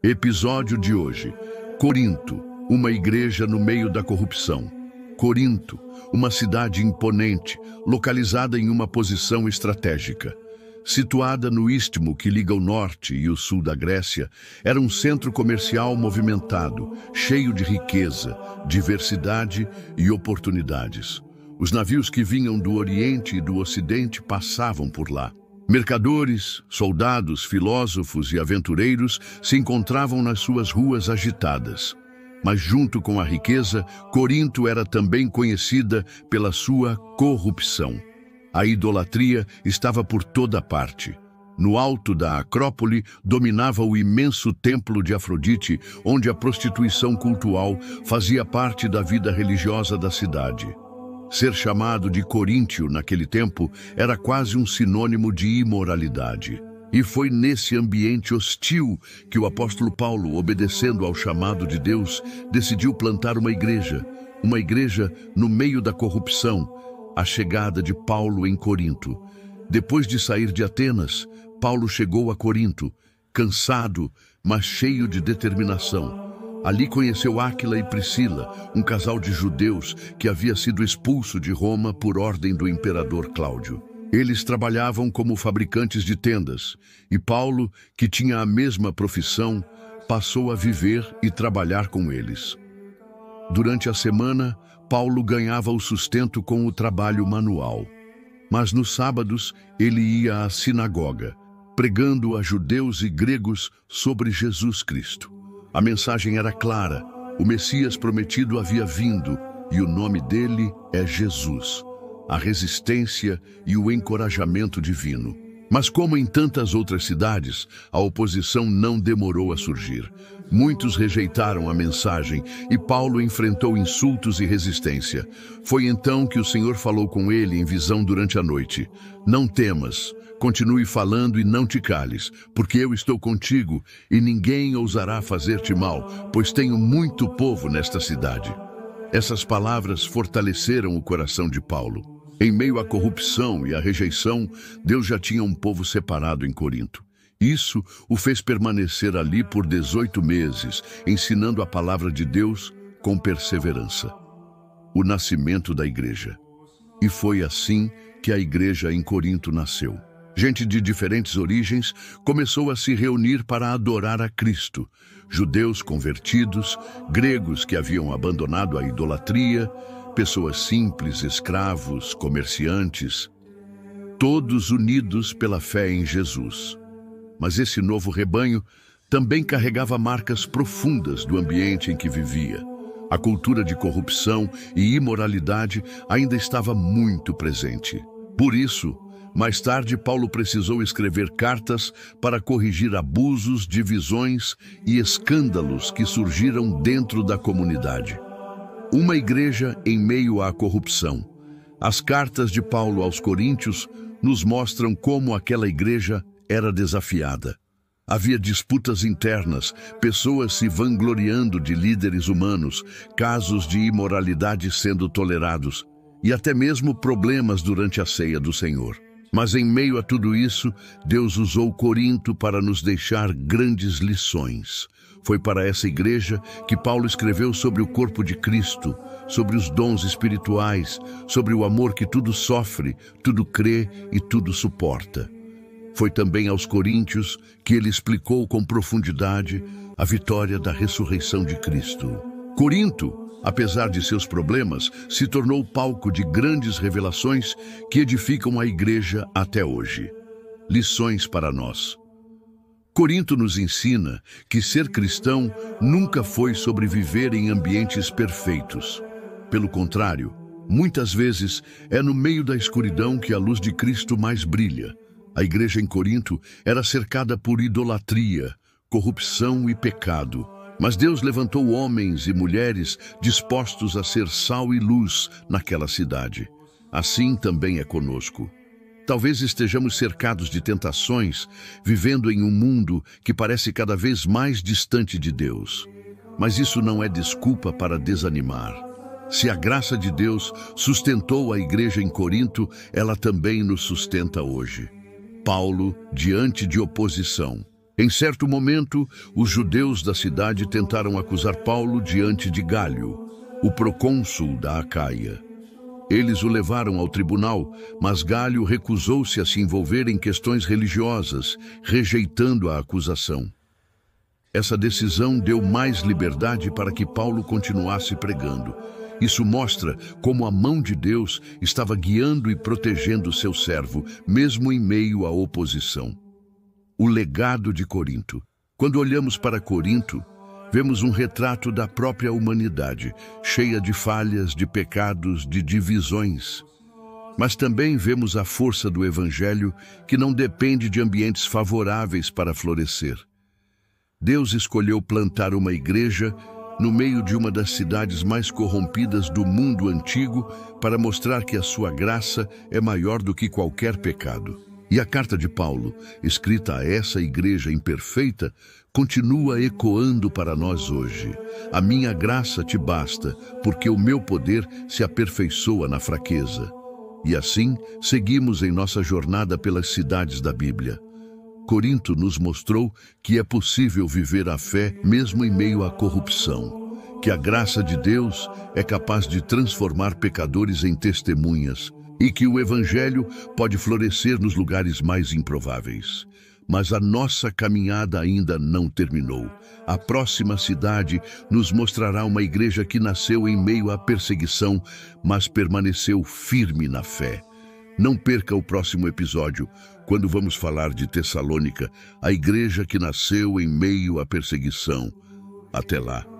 Episódio de hoje: Corinto, uma igreja no meio da corrupção. Corinto, uma cidade imponente, localizada em uma posição estratégica. Situada no istmo que liga o norte e o sul da Grécia, era um centro comercial movimentado, cheio de riqueza, diversidade e oportunidades. Os navios que vinham do Oriente e do Ocidente passavam por lá. Mercadores, soldados, filósofos e aventureiros se encontravam nas suas ruas agitadas. Mas junto com a riqueza, Corinto era também conhecida pela sua corrupção. A idolatria estava por toda parte. No alto da Acrópole dominava o imenso templo de Afrodite, onde a prostituição cultual fazia parte da vida religiosa da cidade. Ser chamado de coríntio naquele tempo era quase um sinônimo de imoralidade. E foi nesse ambiente hostil que o apóstolo Paulo, obedecendo ao chamado de Deus, decidiu plantar uma igreja no meio da corrupção, a chegada de Paulo em Corinto. Depois de sair de Atenas, Paulo chegou a Corinto, cansado, mas cheio de determinação. Ali conheceu Áquila e Priscila, um casal de judeus que havia sido expulso de Roma por ordem do imperador Cláudio. Eles trabalhavam como fabricantes de tendas, e Paulo, que tinha a mesma profissão, passou a viver e trabalhar com eles. Durante a semana, Paulo ganhava o sustento com o trabalho manual. Mas nos sábados, ele ia à sinagoga, pregando a judeus e gregos sobre Jesus Cristo. A mensagem era clara: o Messias prometido havia vindo, e o nome dele é Jesus. A resistência e o encorajamento divino. Mas como em tantas outras cidades, a oposição não demorou a surgir. Muitos rejeitaram a mensagem e Paulo enfrentou insultos e resistência. Foi então que o Senhor falou com ele em visão durante a noite: não temas, continue falando e não te cales, porque eu estou contigo e ninguém ousará fazer-te mal, pois tenho muito povo nesta cidade. Essas palavras fortaleceram o coração de Paulo. Em meio à corrupção e à rejeição, Deus já tinha um povo separado em Corinto. Isso o fez permanecer ali por 18 meses, ensinando a palavra de Deus com perseverança. O nascimento da igreja. E foi assim que a igreja em Corinto nasceu. Gente de diferentes origens começou a se reunir para adorar a Cristo. Judeus convertidos, gregos que haviam abandonado a idolatria, pessoas simples, escravos, comerciantes, todos unidos pela fé em Jesus. Mas esse novo rebanho também carregava marcas profundas do ambiente em que vivia. A cultura de corrupção e imoralidade ainda estava muito presente. Por isso, mais tarde, Paulo precisou escrever cartas para corrigir abusos, divisões e escândalos que surgiram dentro da comunidade. Uma igreja em meio à corrupção. As cartas de Paulo aos Coríntios nos mostram como aquela igreja era desafiada. Havia disputas internas, pessoas se vangloriando de líderes humanos, casos de imoralidade sendo tolerados e até mesmo problemas durante a ceia do Senhor. Mas em meio a tudo isso, Deus usou Corinto para nos deixar grandes lições. Foi para essa igreja que Paulo escreveu sobre o corpo de Cristo, sobre os dons espirituais, sobre o amor que tudo sofre, tudo crê e tudo suporta. Foi também aos Coríntios que ele explicou com profundidade a vitória da ressurreição de Cristo. Corinto, apesar de seus problemas, se tornou palco de grandes revelações que edificam a igreja até hoje. Lições para nós. Corinto nos ensina que ser cristão nunca foi sobre viver em ambientes perfeitos. Pelo contrário, muitas vezes é no meio da escuridão que a luz de Cristo mais brilha. A igreja em Corinto era cercada por idolatria, corrupção e pecado. Mas Deus levantou homens e mulheres dispostos a ser sal e luz naquela cidade. Assim também é conosco. Talvez estejamos cercados de tentações, vivendo em um mundo que parece cada vez mais distante de Deus. Mas isso não é desculpa para desanimar. Se a graça de Deus sustentou a igreja em Corinto, ela também nos sustenta hoje. Paulo, diante de oposição, Em certo momento, os judeus da cidade tentaram acusar Paulo diante de Gálio, o procônsul da Acaia. Eles o levaram ao tribunal, mas Gálio recusou-se a se envolver em questões religiosas, rejeitando a acusação. Essa decisão deu mais liberdade para que Paulo continuasse pregando. Isso mostra como a mão de Deus estava guiando e protegendo seu servo, mesmo em meio à oposição. O legado de Corinto. Quando olhamos para Corinto, vemos um retrato da própria humanidade, cheia de falhas, de pecados, de divisões. Mas também vemos a força do Evangelho, que não depende de ambientes favoráveis para florescer. Deus escolheu plantar uma igreja no meio de uma das cidades mais corrompidas do mundo antigo para mostrar que a sua graça é maior do que qualquer pecado. E a carta de Paulo, escrita a essa igreja imperfeita, continua ecoando para nós hoje. A minha graça te basta, porque o meu poder se aperfeiçoa na fraqueza. E assim, seguimos em nossa jornada pelas cidades da Bíblia. Corinto nos mostrou que é possível viver a fé mesmo em meio à corrupção, que a graça de Deus é capaz de transformar pecadores em testemunhas e que o Evangelho pode florescer nos lugares mais improváveis. Mas a nossa caminhada ainda não terminou. A próxima cidade nos mostrará uma igreja que nasceu em meio à perseguição, mas permaneceu firme na fé. Não perca o próximo episódio, quando vamos falar de Tessalônica, a igreja que nasceu em meio à perseguição. Até lá.